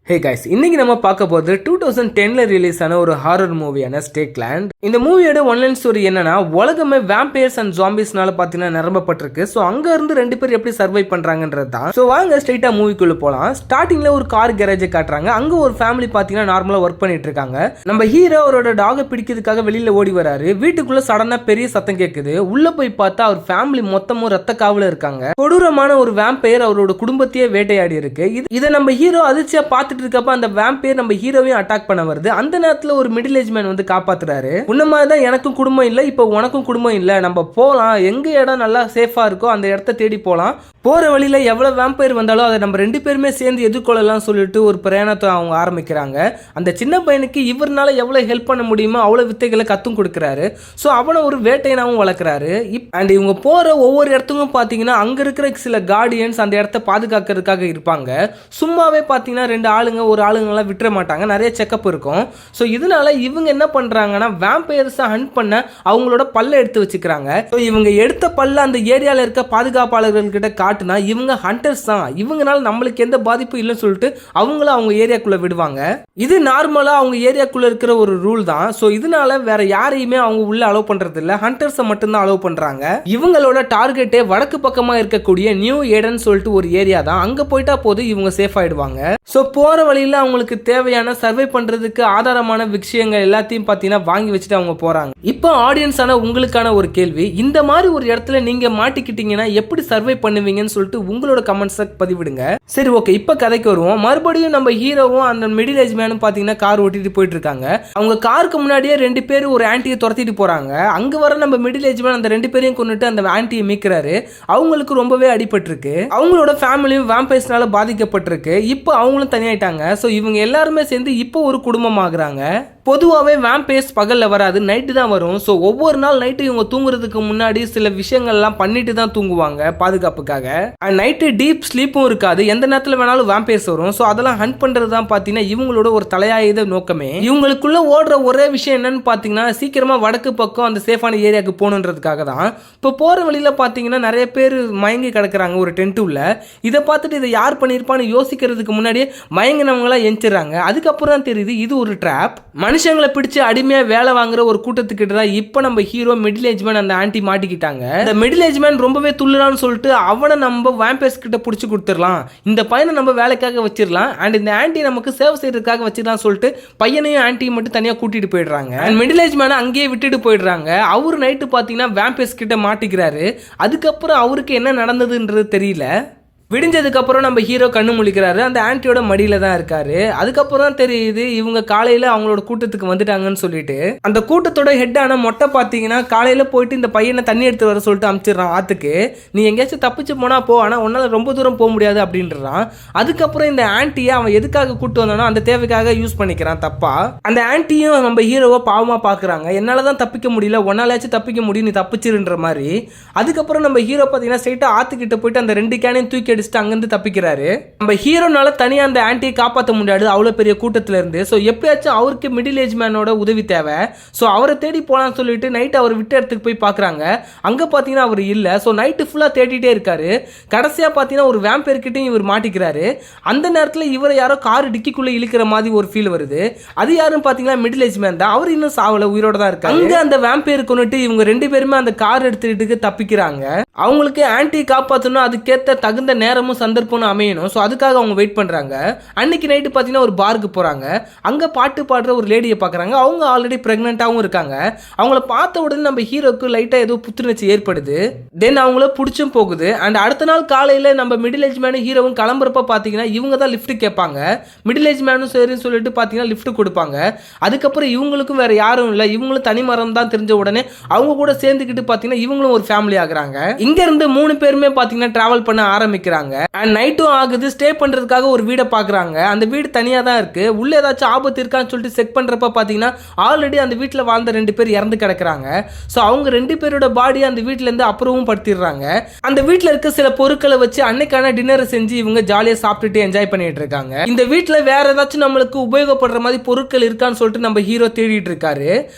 Hey guys, இன்னைக்கு நம்ம பார்க்க போகிறது 2010ல ரிலீஸ் ஆன ஒரு ஹாரர் மூவியான ஸ்டேக்லேண்ட். இந்த மூவியோட ஒன்லைன் ஸ்டோரி என்னன்னா, உலகமே வேம்பயர்ஸ் அண்ட் ஜாம்பிஸ்னால பார்த்தீங்கன்னா நிரம்பப்பட்டிருக்கு. ஸோ அங்க இருந்து ரெண்டு பேர் எப்படி சர்வை பண்றாங்கன்றது தான். ஸோ வாங்க ஸ்ட்ரைட்டா மூவிக்குள்ள போலாம். ஸ்டார்டிங்ல ஒரு கார் கேரேஜை காட்டுறாங்க. அங்க ஒரு ஃபேமிலி பார்த்தீங்கன்னா நார்மலா ஒர்க் பண்ணிட்டு இருக்காங்க. நம்ம ஹீரோ அவரோட டாகை பிடிக்கிறதுக்காக வெளியில ஓடி வராரு. வீட்டுக்குள்ள சடனா பெரிய சத்தம் கேட்குது. உள்ள போய் பார்த்தா அவர் ஃபேமிலி மொத்தமும் ரத்த காவல இருக்காங்க. கொடூரமான ஒரு வேம்பயர் அவரோட குடும்பத்தையே வேட்டையாடி இருக்கு. இதை நம்ம ஹீரோ அதிர்ச்சியா பார்த்து இருக்கப்ப அந்த வேம்பயர் நம்ம ஹீரோவையும் அட்டாக் பண்ண வருது. அந்த நேரத்துல ஒரு மிடில் ஏஜ் மேன் வந்து காப்பாத்துறாரு. உன்ன மாதிரி தான் எனக்கும் குடும்பம் இல்ல, இப்போ உனக்கும் குடும்பம் இல்ல, நம்ம போலாம், எங்க இடம் நல்லா சேஃபா இருக்கோ அந்த இடத்த தேடி போலாம். போற வழியில எவ்வளவு வேம்பயர் வந்தாலும் அதை நம்ம ரெண்டு பேருமே சேர்ந்து எதிர்கொள்ளலாம் சொல்லிட்டு ஒரு பிரயாணத்தை அவங்க ஆரம்பிக்கிறாங்க. அந்த சின்ன பையனுக்கு இவர்னால எவ்வளவு ஹெல்ப் பண்ண முடியுமோ அவ்வளவு வித்தைகளை கத்தும் கொடுக்கிறாரு. ஸோ அவனை ஒரு வேட்டையனாவும் வளர்க்குறாரு. அண்ட் இவங்க போற ஒவ்வொரு இடத்துக்கும் பாத்தீங்கன்னா அங்க இருக்கிற சில கார்டியன்ஸ் அந்த இடத்த பாதுகாக்கிறதுக்காக இருப்பாங்க. சும்மாவே பாத்தீங்கன்னா ரெண்டு ஆளுங்க ஒரு ஆளுங்கெல்லாம் விட்டுற மாட்டாங்க, நிறைய செக்கப் இருக்கும். ஸோ இதனால இவங்க என்ன பண்றாங்கன்னா வேம்பயர்ஸை ஹண்ட் பண்ண அவங்களோட பல்ல எடுத்து வச்சுக்கிறாங்க. ஸோ இவங்க எடுத்த பல்ல அந்த ஏரியாவில் இருக்க பாதுகாப்பாளர்கள் கிட்ட காட்டுனா இவங்க ஹண்டர்ஸ் தான், இவங்கனால நம்மளுக்கு எந்த பாதிப்பும் இல்லைன்னு சொல்லிட்டு அவங்கள அவங்க ஏரியாக்குள்ள விடுவாங்க. இது நார்மலா அவங்க ஏரியாக்குள்ள இருக்கிற ஒரு ரூல் தான். ஸோ இதனால வேற யாரையுமே அவங்க உள்ள அலோவ் பண்றது இல்ல, ஹண்டர்ஸை மட்டும்தான் அலோவ் பண்றாங்க. இவங்களோட டார்கெட்டே வடக்கு பக்கமா இருக்கக்கூடிய நியூ ஏடன் சொல்லிட்டு ஒரு ஏரியா தான். அங்க போயிட்டா போது இவங்க சேஃப் ஆயிடுவாங்க. ஸோ போற வழியில அவங்களுக்கு தேவையான சர்வை பண்றதுக்கு ஆதாரமான விஷயங்கள் எல்லாத்தையும் பார்த்தீங்கன்னா வாங்கி வச்சுட்டு அவங்க போறாங்க. இப்போ ஆடியன்ஸான உங்களுக்கான ஒரு கேள்வி, இந்த மாதிரி ஒரு இடத்துல நீங்க மாட்டிக்கிட்டீங்கன்னா எப்படி சர்வை பண்ணுவீங்கன்னு சொல்லிட்டு உங்களோட கமெண்ட்ஸை பதிவிடுங்க. சரி, ஓகே, இப்போ கதைக்கு வருவோம். மறுபடியும் நம்ம ஹீரோவும் அந்த மிடில் ஏஜ் மேனும் பார்த்தீங்கன்னா கார் ஓட்டிட்டு போயிட்டு இருக்காங்க. அவங்க காருக்கு முன்னாடியே ரெண்டு பேரும் ஒரு ஆன்ட்டியை துரத்திட்டு போறாங்க. அங்க வர நம்ம மிடில் ஏஜ் மேன் அந்த ரெண்டு பேரையும் கொண்டுட்டு அந்த ஆன்ட்டியை மீட்கிறாரு. அவங்களுக்கு ரொம்பவே அடிபட்டிருக்கு. அவங்களோட ஃபேமிலியும் வேம்பயர்ஸ்னால பாதிக்கப்பட்டிருக்கு. இப்போ அவங்களும் தனியாயிட்டாங்க. ஸோ இவங்க எல்லாருமே சேர்ந்து இப்போ ஒரு குடும்பம் ஆகுறாங்க. பொதுவாகவே வேம்பயர்ஸ் பகலில் வராது, நைட்டு தான் வரும். ஸோ ஒவ்வொரு நாள் நைட்டு இவங்க தூங்குறதுக்கு முன்னாடி சில விஷயங்கள்லாம் பண்ணிட்டு தான் தூங்குவாங்க பாதுகாப்புக்காக. அண்ட் நைட்டு டீப் ஸ்லீப்பும் இருக்காது, எந்த நேரத்தில் வேணாலும் வேம்பயர்ஸ் வரும். ஸோ அதெல்லாம் ஹண்ட் பண்ணுறது தான் பார்த்தீங்கன்னா இவங்களோட ஒரு தலையாயுத நோக்கமே. இவங்களுக்குள்ள ஓடுற ஒரே விஷயம் என்னன்னு பார்த்தீங்கன்னா சீக்கிரமாக வடக்கு பக்கம் அந்த சேஃபான ஏரியாவுக்கு போகணுன்றதுக்காக தான். இப்போ போகிற வழியில் பார்த்தீங்கன்னா நிறைய பேர் மயங்கி கிடக்குறாங்க ஒரு டென்ட் உள்ள. இதை பார்த்துட்டு இதை யார் பண்ணியிருப்பான்னு யோசிக்கிறதுக்கு முன்னாடியே மயங்கினவங்களாம் எந்திராங்க. அதுக்கப்புறம் தான் தெரியுது இது ஒரு ட்ராப். மனுஷங்களை பிடிச்சு அடிமையா வேலை வாங்குற ஒரு கூட்டத்துக்கிட்ட தான் இப்போ நம்ம ஹீரோ மிடில் ஏஜ் மேன் அந்த ஆன்ட்டி மாட்டிக்கிட்டாங்க. இந்த மிடில் ஏஜ் மேன் ரொம்பவே துள்ளுறான்னு சொல்லிட்டு அவனை நம்ம வேம்பயர்ஸ் கிட்ட பிடிச்சி கொடுத்துடலாம், இந்த பையனை நம்ம வேலைக்காக வச்சிடலாம், அண்ட் இந்த ஆன்ட்டி நமக்கு சேவ் செய்யறதுக்காக வச்சிடலாம் சொல்லிட்டு பையனையும் ஆன்ட்டியும் மட்டும் தனியாக கூட்டிட்டு போயிடுறாங்க. அண்ட் மிடில் ஏஜ் மேனை அங்கேயே விட்டுட்டு போயிடுறாங்க. அவரு நைட்டு பார்த்தீங்கன்னா வேம்பயர்ஸ் கிட்ட மாட்டிக்கிறாரு. அதுக்கப்புறம் அவருக்கு என்ன நடந்ததுன்றது தெரியல. விடிஞ்சதுக்கு அப்புறம் நம்ம ஹீரோ கண்ணு முழிக்கிறாரு. அந்த ஆன்ட்டியோட மடியில தான் இருக்காரு. அதுக்கப்புறம் தான் தெரியுது இவங்க காலையில அவங்களோட கூட்டத்துக்கு வந்துட்டாங்கன்னு சொல்லிட்டு. அந்த கூட்டத்தோட ஹெட்டான மொட்டை பார்த்தீங்கன்னா காலையில போயிட்டு இந்த பையனை தண்ணி எடுத்து வர சொல்லிட்டு அனுப்பிச்சிடறான் ஆத்துக்கு. நீ எங்கேயாச்சும் தப்பிச்சு போனா போ, ஆனா உன்னால ரொம்ப தூரம் போக முடியாது அப்படின்றான். அதுக்கப்புறம் இந்த ஆன்ட்டியை அவன் எதுக்காக கூட்டு வந்தானோ அந்த தேவைக்காக யூஸ் பண்ணிக்கிறான் தப்பா. அந்த ஆன்ட்டியும் நம்ம ஹீரோவை பாவமா பாக்குறாங்க. என்னாலதான் தப்பிக்க முடியல, உன்னாலாச்சும் தப்பிக்க முடியும், நீ தப்பிச்சிருன்ற மாதிரி. அதுக்கப்புறம் நம்ம ஹீரோ பார்த்தீங்கன்னா ஸ்ட்ரைட்டா ஆத்துக்கிட்ட போயிட்டு அந்த ரெண்டு கேனையும் தூக்கி அங்கிருந்து தப்பிக்கிறாரு. நம்ம ஹீரோனால தனியா அந்த ஆன்ட்டியை காப்பாற்ற முடியாது அவ்வளவு பெரிய கூட்டத்துல இருந்து. சோ எப்பயாச்சும் அவருக்கு மிடில் ஏஜ் மேனோட உதவி தேவை. சோ அவரை தேடி போலான்னு சொல்லிட்டு நைட் அவர் விட்ட இடத்துக்கு போய் பாக்குறாங்க. அங்க பாத்தீங்கன்னா அவர் இல்ல. சோ நைட்டு ஃபுல்லா தேடிட்டே இருக்காரு. கடைசியா பாத்தீங்கன்னா ஒரு வேம்பயர் கிட்டையும் இவர் மாட்டிக்கிறாரு. அந்த நேரத்துல இவரை யாரோ கார் டிக்கிக்குள்ள இழுக்கிற மாதிரி ஒரு ஃபீல் வருது. அது யாரும் பாத்தீங்கன்னா மிடில் ஏஜ் மேன் தான். அவர் இன்னும் சாவல, உயிரோட தான் இருக்காரு. அங்க அந்த வேம்பயர் கொண்டுட்டு இவங்க ரெண்டு பேருமே அந்த கார் எடுத்துட்டு தப்பிக்கிறாங்க. அவங்களுக்கு ஆன்ட்டி காப்பாற்றணும், அதுக்கேற்ற தகுந்த நேரமும் சந்தர்ப்பமும் அமையணும். ஸோ அதுக்காக அவங்க வெயிட் பண்ணுறாங்க. அன்னைக்கு நைட்டு பார்த்தீங்கன்னா ஒரு பாருக்கு போகிறாங்க. அங்கே பாட்டு பாடுற ஒரு லேடியை பார்க்குறாங்க. அவங்க ஆல்ரெடி ப்ரெக்னெண்ட்டாகவும் இருக்காங்க. அவங்கள பார்த்த உடனே நம்ம ஹீரோக்கு லைட்டாக ஏதோ புத்துணர்ச்சி ஏற்படுது. தென் அவங்கள பிடிச்சும் போகுது. அண்ட் அடுத்த நாள் காலையில் நம்ம மிடில் ஏஜ் மேனும் ஹீரோவும் கிளம்புறப்ப பார்த்தீங்கன்னா இவங்க தான் லிஃப்ட் கேட்பாங்க. மிடில் ஏஜ் மேனும் சரின்னு சொல்லிட்டு பார்த்தீங்கன்னா லிஃப்ட் கொடுப்பாங்க. அதுக்கப்புறம் இவங்களுக்கும் வேற யாரும் இல்லை, இவங்களும் தனி மரம் தான் தெரிஞ்ச உடனே அவங்க கூட சேர்ந்துக்கிட்டு பார்த்தீங்கன்னா இவங்களும் ஒரு ஃபேமிலி ஆகுறாங்க. இங்க இருந்து 3 பேருமே பார்த்தீங்கன்னா டிராவல் பண்ண ஆரம்பிக்கிறாங்க. அண்ட் நைட்டும் ஆகுது. ஸ்டே பண்றதுக்காக ஒரு வீடை பாக்குறாங்க. அந்த வீடு தனியா தான் இருக்கு. உள்ள ஏதாச்சும் ஆபத்து இருக்கான்னு சொல்லிட்டு செக் பண்றப்ப பாத்தீங்கன்னா ஆல்ரெடி அந்த வீட்டுல வாழ்ந்த 2 பேர் இறந்து கிடக்குறாங்க. சோ அவங்க 2 பேரோட பாடி அந்த வீட்டுல இருந்து அப்புறமும் படுத்திடுறாங்க. அந்த வீட்டுல இருக்க சில பொருட்களை வச்சு அன்னைக்கான டின்னரை செஞ்சு இவங்க ஜாலியா சாப்பிட்டுட்டு என்ஜாய் பண்ணிட்டு இருக்காங்க. இந்த வீட்டுல வேற ஏதாச்சும் நம்மளுக்கு உபயோகப்படுற மாதிரி பொருட்கள் இருக்கான்னு சொல்லிட்டு நம்ம ஹீரோ தேடிட்டு இருக்காரு.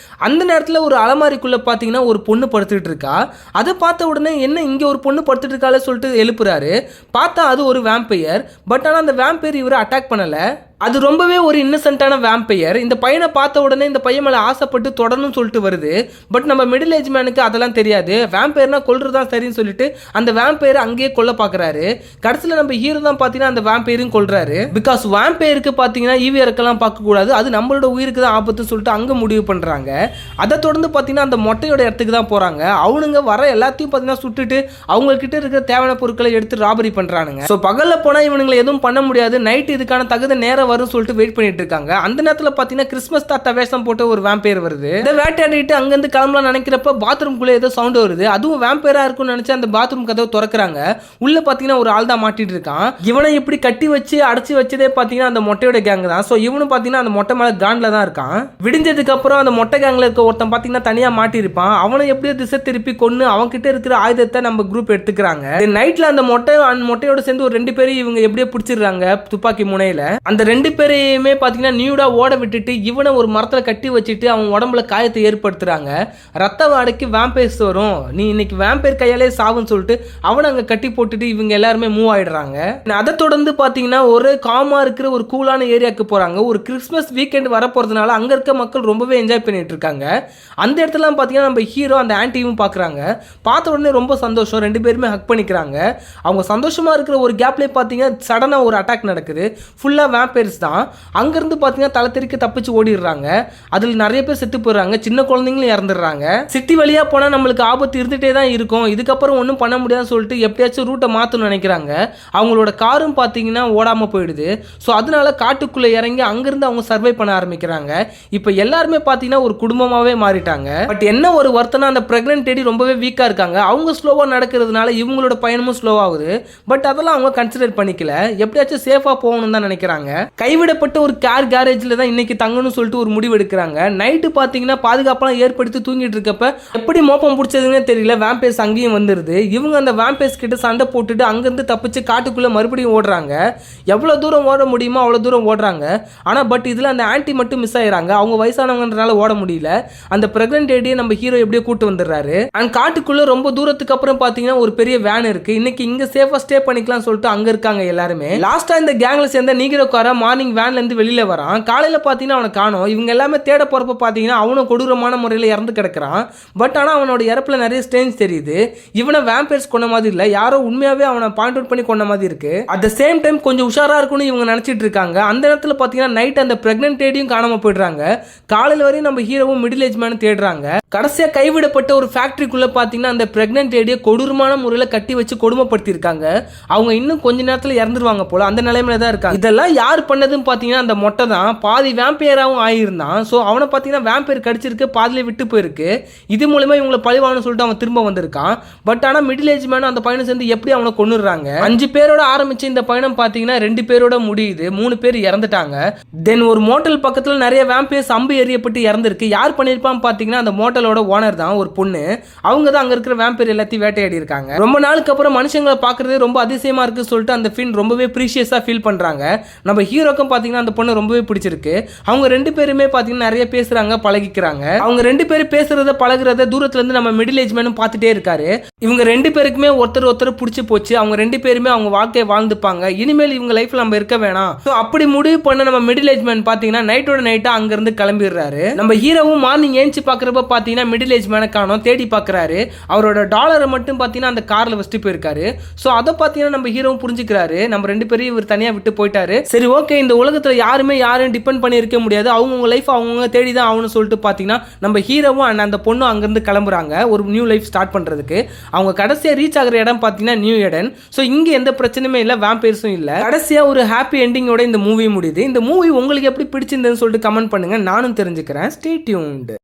அந்த நேரத்துல ஒரு அலமாரிக்குள்ள பாத்தீங்கன்னா ஒரு பொண்ணு படுத்துட்டு இருக்கா. அதை பார்த்த உடனே என்ன இங்க ஒரு பொண்ணு படுத்துட்டு இருக்காளே சொல்லிட்டு எழுப்புறாரு. பார்த்தா அது ஒரு வேம்பயர். பட் ஆனால் அந்த வேம்பயர் இவரை அட்டாக் பண்ணல. அது ரொம்பவே ஒரு இன்னசென்ட்டான வேம்பையர். இந்த பையனை பார்த்த உடனே இந்த பையன் மேலே ஆசைப்பட்டு தொடரணும்னு சொல்லிட்டு வருது. பட் நம்ம மிடில் ஏஜ் மேனுக்கு அதெல்லாம் தெரியாது. வேம்பையர்னா கொல்றதுதான் சரின்னு சொல்லிட்டு அந்த வேம்பையரை அங்கேயே கொல்ல பார்க்குறாரு. கடைசியில் நம்ம ஹீரோ தான் பார்த்தீங்கன்னா அந்த வேம்பையரும் கொல்றாரு. பிகாஸ் வேம்பையருக்கு பார்த்தீங்கன்னா ஈவி இறக்கலாம் பார்க்கக்கூடாது, அது நம்மளோட உயிருக்கு தான் ஆபத்து சொல்லிட்டு அங்கே முடிவு பண்ணுறாங்க. அதை தொடர்ந்து பார்த்தீங்கன்னா அந்த மொட்டையோட இடத்துக்கு தான் போகிறாங்க. அவனுங்க வர எல்லாத்தையும் பார்த்தீங்கன்னா சுட்டுட்டு அவங்க கிட்ட இருக்கிற தேவையான பொருட்களை எடுத்து ராபரி பண்ணுறானுங்க. ஸோ பகலில் போனால் இவனுங்களை எதுவும் பண்ண முடியாது, நைட் இதுக்கான தகுந்த நேரம் வரும் சொல்லிட்டு வெயிட் பண்ணிட்டு இருக்காங்க. அந்த நேரத்தில் பார்த்தீங்கன்னா கிறிஸ்மஸ் தாத்தா வேஷம் போட்டு ஒரு வேம்பையர் வருது. இதை வேட்டையாடிட்டு அங்கேருந்து கிளம்பலாம் நினைக்கிறப்ப பாத்ரூம்குள்ளே ஏதோ சவுண்ட் வருது. அதுவும் வேம்பையராக இருக்கும்னு நினச்சி அந்த பாத்ரூம் கதவை திறக்கிறாங்க. உள்ள பார்த்தீங்கன்னா ஒரு ஆள் தான் மாட்டிட்டு இருக்கான். இவனை இப்படி கட்டி வச்சு அடைச்சி வச்சதே பார்த்தீங்கன்னா அந்த மொட்டையோட கேங் தான். ஸோ இவனும் பார்த்தீங்கன்னா அந்த மொட்டை மேலே காண்டில் தான் இருக்கான். விடிஞ்சதுக்கு அப்புறம் அந்த மொட்டை கேங்கில் இருக்க ஒருத்தன் பார்த்தீங்கன்னா தனியாக மாட்டிருப்பான். அவனை எப்படியோ திசை திருப்பி கொண்டு அவன் கிட்ட இருக்கிற ஆயுதத்தை நம்ம குரூப் எடுத்துக்கிறாங்க. நைட்ல அந்த மொட்டையோட சேர்ந்து ஒரு 2 பேரும் இவங்க எப்படியோ பிடிச்சிடுறாங்க துப்பாக்கி முனையில. அந்த 2 பேரையுமே பார்த்தீங்கன்னா நியூடா ஓட விட்டுட்டு இவனை ஒரு மரத்துல கட்டி வச்சுட்டு அவன் உடம்புல காயத்தை ஏற்படுத்துறாங்க. ரத்த வாடைக்கு வேம்பையர்ஸ் வரும், நீ இன்னைக்கு வேம்பையர் கையாலே சாவுன்னு சொல்லிட்டு அவனை அங்க கட்டி போட்டுட்டு இவங்க எல்லாருமே மூவ் ஆயிடுறாங்க. அதை தொடர்ந்து பார்த்தீங்கன்னா ஒரு காமா இருக்கிற ஒரு கூலான ஏரியாவுக்கு போறாங்க. ஒரு கிறிஸ்மஸ் வீக்கெண்ட் வர போறதுனால அங்க இருக்க மக்கள் ரொம்பவே என்ஜாய் பண்ணிட்டு இருக்காங்க. அந்த இடத்துல பார்த்தீங்கன்னா நம்ம ஹீரோ அந்த ஆன்டியும் பார்க்குறாங்க. பார்த்த உடனே ரொம்ப சந்தோஷம், 2 பேருமே ஹக் பண்ணிக்கிறாங்க. அவங்க சந்தோஷமா இருக்கிற ஒரு கேப்லேயே பார்த்தீங்கன்னா சடனாக ஒரு அட்டாக் நடக்குது. ஃபுல்லாக வேம்பையர்ஸ் தான். அங்கேருந்து பார்த்தீங்கன்னா தலை தெறிக்க தப்பிச்சு ஓடிடுறாங்க. அதில் நிறைய பேர் செத்து போயிடுறாங்க, சின்ன குழந்தைங்களும் இறந்துடுறாங்க. சிட்டி வழியாக போனால் நம்மளுக்கு ஆபத்து இருந்துகிட்டே தான் இருக்கும், இதுக்கப்புறம் ஒன்றும் பண்ண முடியாதுன்னு சொல்லிட்டு எப்படியாச்சும் ரூட்டை மாற்றணும்னு நினைக்கிறாங்க. அவங்களோட காரும் பார்த்தீங்கன்னா ஓடாமல் போயிடுது. ஸோ அதனால காட்டுக்குள்ளே இறங்கி அங்கேருந்து அவங்க சர்வை பண்ண ஆரம்பிக்கிறாங்க. இப்போ எல்லாருமே பார்த்தீங்கன்னா ஒரு குடும்பமாகவே மாறிட்டாங்க. பட் என்ன ஒரு வருத்தம்னா அந்த பிரெக்னன்ட் லேடி ரொம்பவே வீக்காக இருக்காங்க. அவங்க ஸ்லோவாக நடக்கிறதுனால இவங்களோட பயணமும் ஸ்லோவாகுது. பட் அதெல்லாம் அவங்க கன்சிடர் பண்ணிக்கல, எப்படியாச்சும் சேஃபாக போகணும்னு தான் நினைக்கிறாங்க. கைவிடப்பட்ட ஒரு கார் கேரேஜில் தான் இன்னைக்கு தங்கணும்னு சொல்லிட்டு ஒரு முடிவு எடுக்கிறாங்க. நைட்டு பார்த்தீங்கன்னா பாதுகாப்பெல்லாம் ஏற்படுத்தி தூங்கிட்டு இருக்கப்ப எப்படி மோப்பம் பிடிச்சதுன்னே தெரியல, வேம்பையர்ஸ் அங்கேயும் வந்துடுது. இவங்க அந்த வேம்பையர்ஸ் கிட்ட சண்டை போட்டுட்டு அங்கேருந்து தப்பிச்சு காட்டுக்குள்ளே மறுபடியும் ஓடுறாங்க. எவ்வளோ தூரம் ஓட முடியுமோ அவ்வளோ தூரம் ஓடுறாங்க. ஆனால் பட் இதில் அந்த ஆன்டி மட்டும் மிஸ் ஆயிடுறாங்க. அவங்க வயசானவங்கன்றனால ஓட முடியல. அந்த பிரெக்னன்ட் லேடியை நம்ம ஹீரோ எப்படியோ கூட்டு வந்துடுறாரு. அண்ட் காட்டுக்குள்ளே ரொம்ப தூரத்துக்கு அப்புறம் பார்த்தீங்கன்னா ஒரு பெரிய வேன் இருக்கு. இன்னைக்கு இங்க சேஃபா ஸ்டே பண்ணிக்கலாம் சொல்லிட்டு அங்க இருக்காங்க எல்லாருமே. லாஸ்டா இந்த கேங்ல சேர்ந்த நீகிரோக்கார மார்னிங் வேன்ல இருந்து வெளியில வரான். காலையில பாத்தீங்கன்னா அவனை காணோம். இவங்க எல்லாமே தேட போறப்ப பாத்தீங்கன்னா அவனும் கொடூரமான முறையில் இறந்து கிடக்குறான். பட் ஆனா அவனோட இறப்புல நிறைய ஸ்டேஞ்ச் தெரியுது. இவனை வேம்பையர்ஸ் கொண்ட மாதிரி இல்ல, யாரோ உண்மையாவே அவனை பாயிண்ட் அவுட் பண்ணி கொண்ட மாதிரி இருக்கு. அட் த சேம் டைம் கொஞ்சம் உஷாரா இருக்கும்னு இவங்க நினைச்சிட்டு இருக்காங்க. அந்த நேரத்துல பாத்தீங்கன்னா நைட் அந்த பிரெக்னன்ட் லேடியும் காணாம போயிடுறாங்க. காலையில வரையும் நம்ம ஹீரோவும் மிடில் ஏஜ் மேனும் தேடுறாங்க. கடைசியா கைவிடப்பட்ட ஒரு ஃபேக்டரிக்குள்ள பாத்தீங்கன்னா அந்த பிரெக்னன்ட் லேடியை கொடூரமான முறையில் கட்டி வச்சு கொடுமைப்படுத்தி இருக்காங்க. அவங்க இன்னும் கொஞ்ச நேரத்தில் இறந்துருவாங்க போல, அந்த நிலைமையில தான் இருக்காங்க. இதெல்லாம் யார் பண்ணதுன்னு பார்த்தீங்கன்னா அந்த மொட்டை தான். பாதி வேம்பையராகவும் ஆகியிருந்தான். ஸோ அவனை பார்த்தீங்கன்னா வேம்பையர் கடிச்சிருக்கு, பாதியிலே விட்டு போயிருக்கு. இது மூலமா இவங்களை பழிவாங்கன்னு சொல்லிட்டு அவன் திரும்ப வந்திருக்கான். பட் ஆனால் மிடில் ஏஜ் மேனும் அந்த பையனை சேர்ந்து எப்படி அவனை கொண்டுடுறாங்க. 5 பேரோட ஆரம்பிச்சு இந்த பயணம் பார்த்தீங்கன்னா 2 பேரோட முடியுது. 3 பேர் இறந்துட்டாங்க. தென் ஒரு மோட்டல் பக்கத்தில் நிறைய வேம்பையர்ஸ் அம்பு எறியப்பட்டு இறந்துருக்கு. யார் பண்ணியிருப்பான்னு பார்த்தீங்கன்னா அந்த மோட்டலோட ஓனர் தான், ஒரு பொண்ணு. அவங்க தான் அங்கே இருக்கிற வேம்பையர் எல்லாத்தையும் வேட்டையாடி இருக்காங்க. ரொம்ப நாளுக்கு அப்புறம் மனுஷங்களை பார்க்கறது ரொம்ப அதிசயமா இருக்கு சொல்லிட்டு அந்த ஃபின் ரொம்பவே ப்ரீஷியஸா ஃபீல் பண்றாங்க. நம்ம ஹீரோக்கும் பாத்தீங்கன்னா அந்த பொண்ணு ரொம்பவே பிடிச்சிருக்கு. அவங்க 2 பேருமே பாத்தீங்கன்னா நிறைய பேசுறாங்க, பழகிக்கிறாங்க. அவங்க 2 பேரும் பேசுறத பழகுறத தூரத்துல இருந்து நம்ம மிடில் ஏஜ் மேனும் பார்த்துட்டே இருக்காரு. இவங்க 2 பேருக்குமே ஒருத்தர் பிடிச்சி போச்சு. அவங்க 2 பேருமே அவங்க வாழ்க்கையை வாழ்ந்துப்பாங்க. இனிமேல் இவங்க லைஃப்ல நம்ம இருக்க வேணாம். ஸோ அப்படி முடிவு பண்ண நம்ம மிடில் ஏஜ் மேன் பாத்தீங்கன்னா நைட்டோட நைட்டா அங்க இருந்து கிளம்பிடுறாரு. நம்ம ஹீரோவும் மார்னிங் ஏஞ்சி பாக்குறப்ப பாத்தீங்கன்னா மிடில் ஏஜ் மேனை காணோம், தேடி பாக்குறாரு. அவரோட டாலரை மட்டும் பாத்தீங்கன்னா அந்த கார்ல வச்சுட்டு போயிருக்காரு. ஸோ அதை பார்த்தீங்கன்னா நம்ம ஹீரோவும் புரிஞ்சுக்கிறாரு, நம்ம 2 பேரையும் இவர் தனியாக விட்டு போயிட்டாரு. சரி ஓகே, இந்த உலகத்தில் யாருமே யாரையும் டிபெண்ட் பண்ணி இருக்க முடியாது, அவங்கவுங்க லைஃப் அவங்கவுங்க தேடி தான் ஆகணும்னு சொல்லிட்டு பார்த்தீங்கன்னா நம்ம ஹீரோவும் அண்ட் அந்த பொண்ணும் அங்கேருந்து கிளம்புறாங்க ஒரு நியூ லைஃப் ஸ்டார்ட் பண்ணுறதுக்கு. அவங்க கடைசியாக ரீச் ஆகிற இடம் பார்த்தீங்கன்னா நியூ எடன். ஸோ இங்கே எந்த பிரச்சனையுமே இல்லை, வேம்பையர்ஸும் இல்லை. கடைசியாக ஒரு ஹாப்பி எண்டிங்கோட இந்த மூவி முடியுது. இந்த மூவி உங்களுக்கு எப்படி பிடிச்சிருந்ததுன்னு சொல்லிட்டு கமெண்ட் பண்ணுங்க, நானும் தெரிஞ்சுக்கிறேன். Stay tuned.